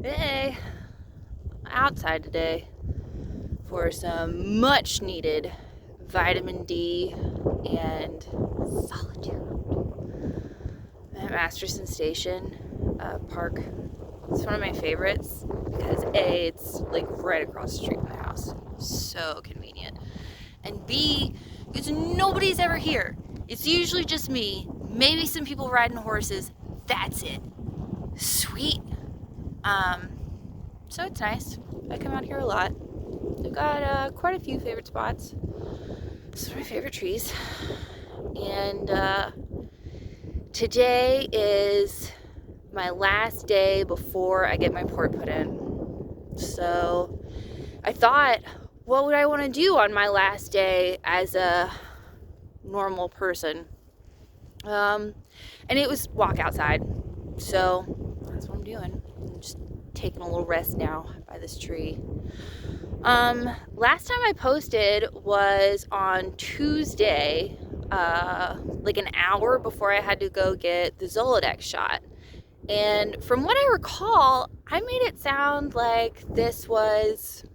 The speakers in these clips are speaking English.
Hey, outside today for some much needed vitamin D and solitude. I'm at Masterson Station Park. It's one of my favorites because A, it's like right across the street from the house. So convenient. And B, because nobody's ever here. It's usually just me, maybe some people riding horses. That's it. Sweet. So it's nice. I come out here a lot. I've got quite a few favorite spots. This is my favorite trees. And today is my last day before I get my port put in. So I thought, what would I want to do on my last day as a normal person? And it was walk outside. So that's what I'm doing. I'm just taking a little rest now by this tree. Last time I posted was on Tuesday, like an hour before I had to go get the Zoladex shot. And from what I recall, I made it sound like this was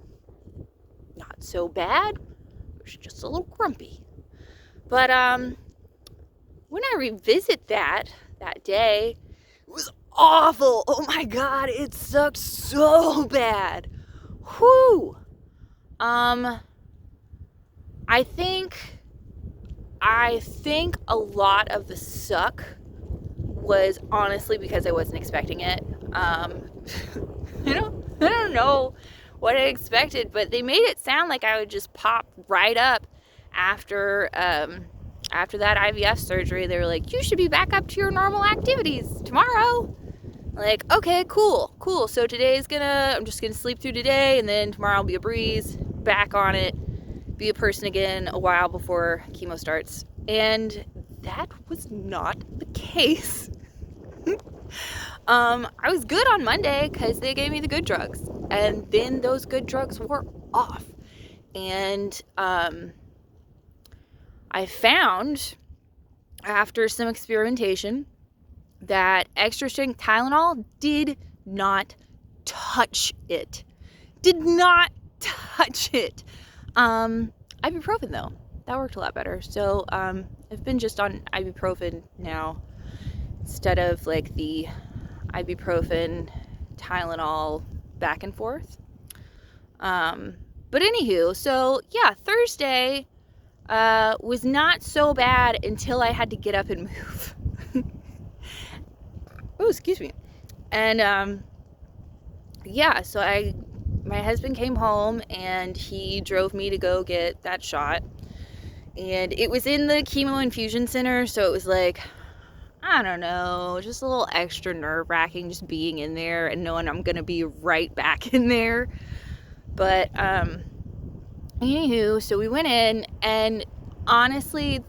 not so bad. It was just a little grumpy. But when I revisit that day, it was awful. Oh my God, it sucked so bad. Whew. I think a lot of the suck was honestly because I wasn't expecting it. I don't know what I expected, but they made it sound like I would just pop right up after that IVF surgery. They were like, you should be back up to your normal activities tomorrow. Like, okay, cool. So I'm just gonna sleep through today, and then tomorrow will be a breeze, back on it, be a person again a while before chemo starts. And that was not the case. I was good on Monday because they gave me the good drugs, and then those good drugs were off. And I found, after some experimentation, that extra strength Tylenol did not touch it. Ibuprofen though, that worked a lot better. So I've been just on ibuprofen now instead of like the ibuprofen Tylenol back and forth. But anywho, so yeah, Thursday was not so bad until I had to get up and move. Oh, excuse me. And yeah, so my husband came home and he drove me to go get that shot. And it was in the chemo infusion center, so it was like, I don't know, just a little extra nerve-wracking just being in there and knowing I'm gonna be right back in there. But anywho, so we went in, and honestly,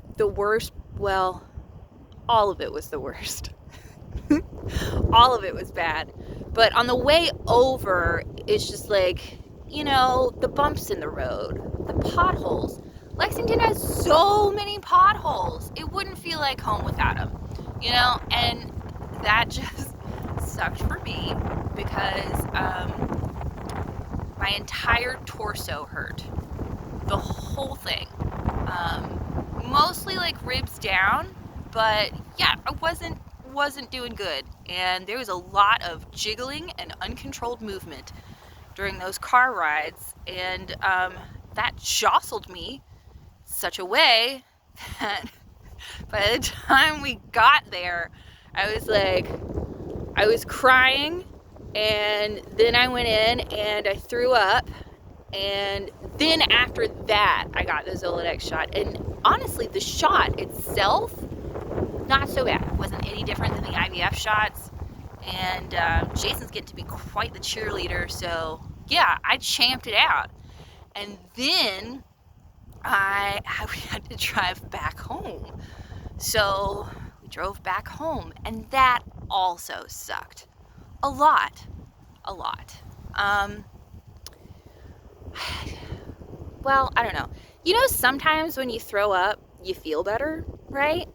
all of it was the worst. All of it was bad. But on the way over, it's just like, the bumps in the road, the potholes. Lexington has so many potholes. It wouldn't feel like home without them, and that just sucked for me because my entire torso hurt. The whole thing. Mostly like ribs down, but yeah, I wasn't doing good, and there was a lot of jiggling and uncontrolled movement during those car rides, and that jostled me such a way that by the time we got there, I was crying, and then I went in and I threw up, and then after that I got the Zoladex shot. And honestly, the shot itself, not so bad. It wasn't any different than the IVF shots. And Jason's getting to be quite the cheerleader, so yeah, I champed it out. And then we had to drive back home. So we drove back home, and that also sucked. A lot. Well, I don't know. Sometimes when you throw up, you feel better, right?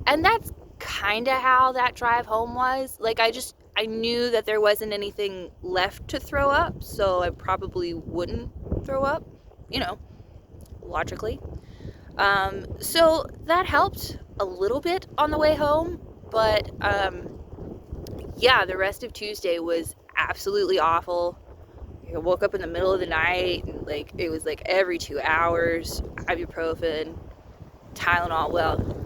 And that's kind of how that drive home was. Like, I I knew that there wasn't anything left to throw up, so I probably wouldn't throw up, logically. So that helped a little bit on the way home, but yeah, the rest of Tuesday was absolutely awful. I woke up in the middle of the night, and it was every 2 hours, ibuprofen, Tylenol. Well,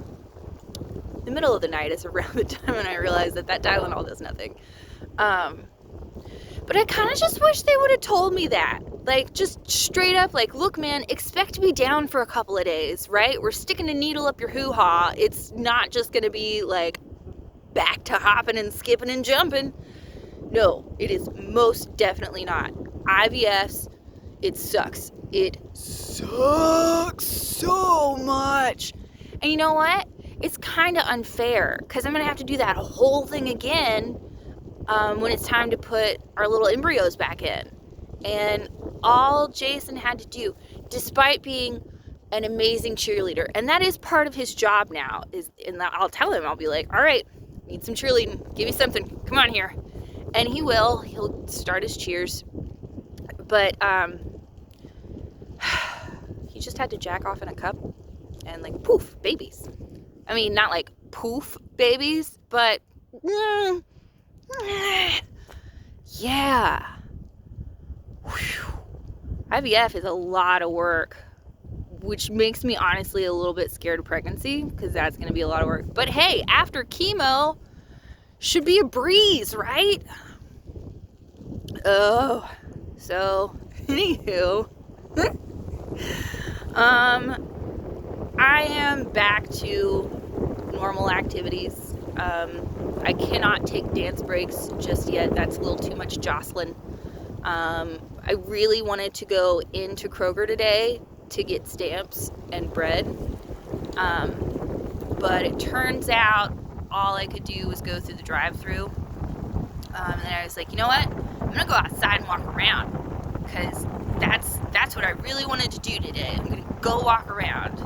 the middle of the night is around the time when I realized that Tylenol does nothing. But I kind of just wish they would have told me that. Just straight up, look, man, expect to be down for a couple of days, right? We're sticking a needle up your hoo-ha. It's not just going to be, back to hopping and skipping and jumping. No, it is most definitely not. IVFs, it sucks. It sucks so much. And you know what? It's kind of unfair, because I'm going to have to do that whole thing again when it's time to put our little embryos back in. And all Jason had to do, despite being an amazing cheerleader, and that is part of his job now, and I'll tell him, I'll be like, all right, need some cheerleading, give me something, come on here. And he'll start his cheers. But he just had to jack off in a cup and poof, babies. I mean, not poof babies, but yeah. Whew. IVF is a lot of work, which makes me honestly a little bit scared of pregnancy, because that's going to be a lot of work. But hey, after chemo, should be a breeze, right? Oh, so anywho, I am back to normal activities. I cannot take dance breaks just yet. That's a little too much jostling. I really wanted to go into Kroger today to get stamps and bread. But it turns out all I could do was go through the drive-thru. And then I was like, you know what? I'm gonna go outside and walk around, because that's what I really wanted to do today. I'm gonna go walk around.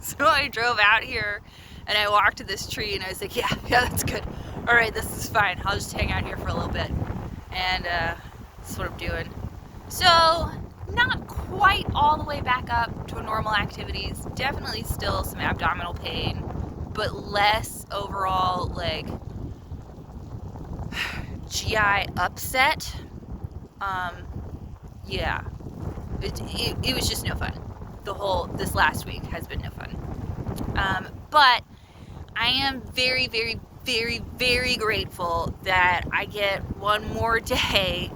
So I drove out here and I walked to this tree and I was like, yeah, that's good. All right, this is fine. I'll just hang out here for a little bit. And that's what I'm doing. So not quite all the way back up to normal activities. Definitely still some abdominal pain, but less overall GI upset. Yeah, it was just no fun. This last week has been no fun. But I am very, very, very, very grateful that I get one more day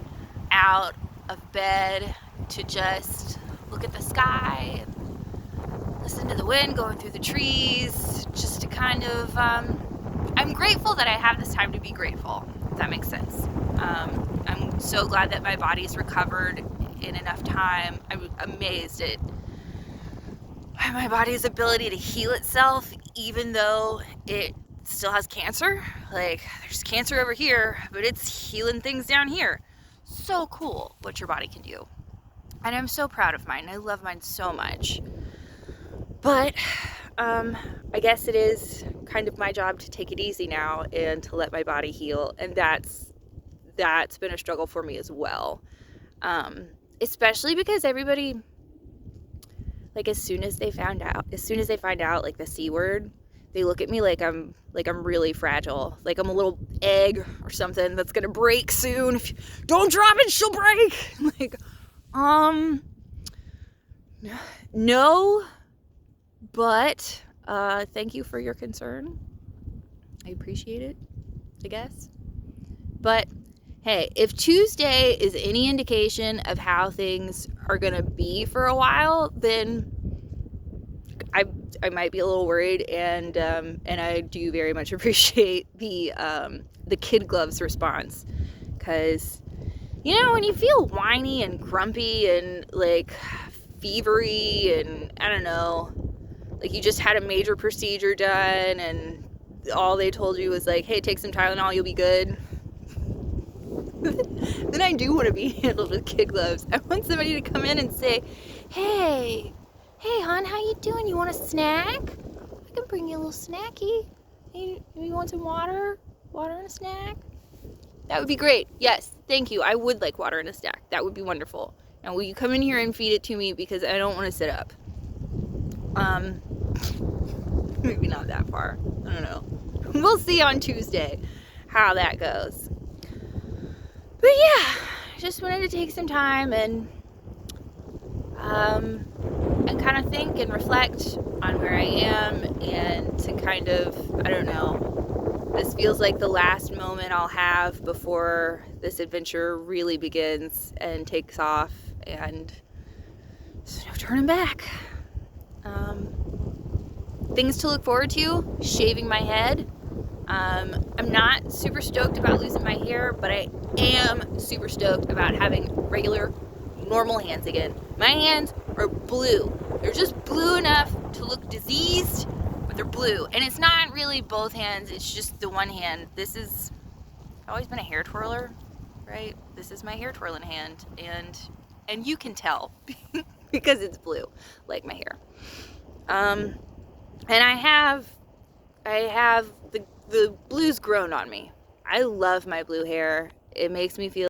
out of bed to just look at the sky and listen to the wind going through the trees, just to kind of, I'm grateful that I have this time to be grateful, if that makes sense. I'm so glad that my body's recovered in enough time. I'm amazed at my body's ability to heal itself, even though it still has cancer. There's cancer over here, but it's healing things down here. So cool what your body can do. And I'm so proud of mine. I love mine so much. But I guess it is kind of my job to take it easy now and to let my body heal. And that's been a struggle for me as well. Especially because everybody, as soon as they find out the C word, they look at me like I'm really fragile, like I'm a little egg or something that's gonna break soon. If you don't drop it, she'll break. No, but thank you for your concern. I appreciate it, I guess. But hey, if Tuesday is any indication of how things are gonna be for a while, then I might be a little worried, and I do very much appreciate the kid gloves response, because when you feel whiny and grumpy and fevery, and I don't know, you just had a major procedure done and all they told you was hey, take some Tylenol, you'll be good. Then I do want to be handled with kid gloves. I want somebody to come in and say, hey hon, how you doing? You want a snack? I can bring you a little snacky. Hey, you want some water? Water and a snack? That would be great. Yes, thank you. I would like water and a snack. That would be wonderful. Now, will you come in here and feed it to me because I don't want to sit up? Maybe not that far. I don't know. We'll see on Tuesday how that goes. But yeah, just wanted to take some time and kind of think and reflect on where I am, and to kind of, I don't know, this feels like the last moment I'll have before this adventure really begins and takes off, and there's no turning back. Things to look forward to: shaving my head. I'm not super stoked about losing my hair, but I am super stoked about having regular, normal hands again. My hands are blue. They're just blue enough to look diseased, but they're blue. And it's not really both hands, it's just the one hand. This is, I've always been a hair twirler, right? This is my hair twirling hand, and you can tell because it's blue, like my hair. And I have the blues grown on me. I love my blue hair. It makes me feel